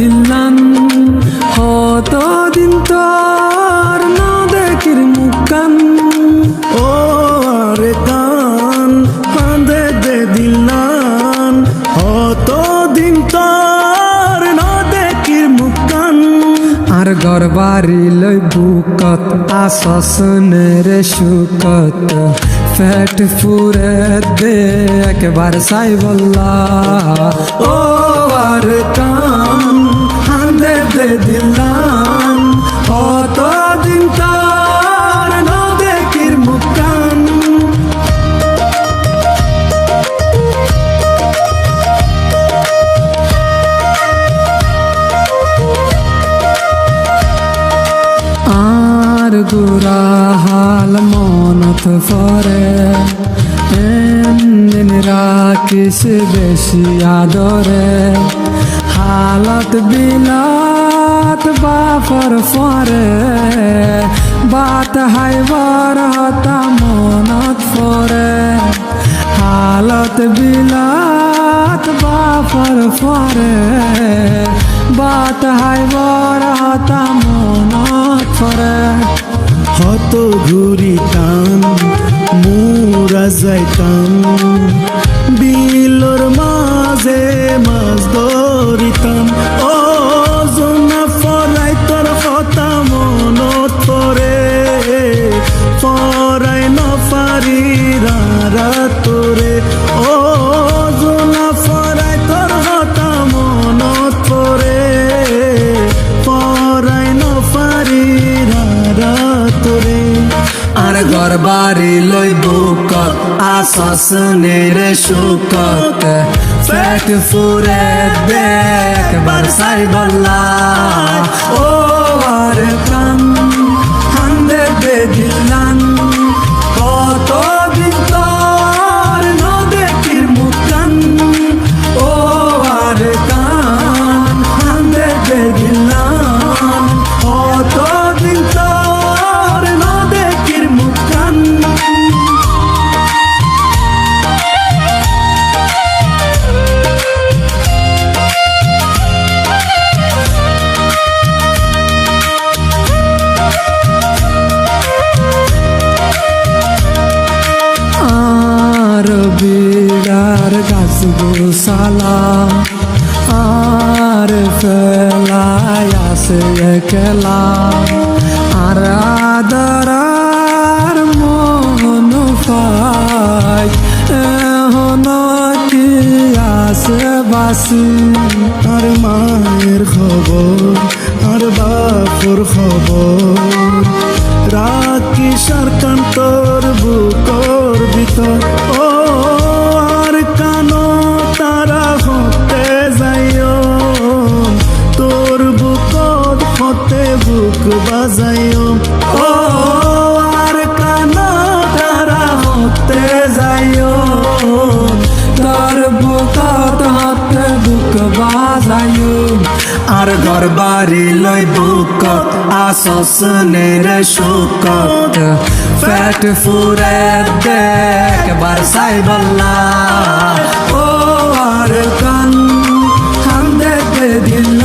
দিলান দিন তোর না দেখির মুখান ও আরে কান কান্দে দে দিলান দিন তোর না দেখির মুখান আর ঘর বাড়ি লই বুকত আসস রে সুকত ফ্যাট ফুরে দে একবার সাই বল্লা ও আর কান কান্দে দে দিলান দিন তোর না দেখির মুখান আর গুরা হাল মনত ফরে দিন রাখিস বেশি আদরে হালত বিলাত বাফর ফরে বাত হাইবার হতা মনত ফরে হালত বিলাত বাফর ফরে বাত হাইবার হতা মনত ফরে হত ঘুরিতাম মুরা যাইতাম বিলর মাঝে মাছ ধরিতাম ও জোনা ফরাই তোর কথা মনত পরে ফরাই নফারি রাত তোরে ও জোনা ফরাই তোর কথা মনত পরে ফরাই নফারি রাত তোরে আর ঘর বাড়ি লই বুকত আসস রে সুকত ফ্যাট ফুরে দে একবার সাই বল্লা ও আর কান কান্দে দে দিলান দিন তোর না দেখির মুখান ও আর কান কান্দে দে দিলান দিন তোর না দেখির মুখান আর বিড়ার গাছ গোসালা আর ফেলায় আসে একলা আর আদরার মন পাই এখন কি আসে বাসি আর মায়ের খবর আর বাপুর খবর রাখি সারকান তোর বুকর ভিতর ও আর কানো তারা হতে যাইও তোর বুকর হতে বুক বাজাইও ও আর কানো তারা হতে যাইও তোর বুকত হাতে বুক বাজায়ু আর ঘর বাড়ি লই বুকত আসস রে সুকত ফ্যাট ফুরে দে একবার সাই বল্লা ও আর কান কান্দে দে দিল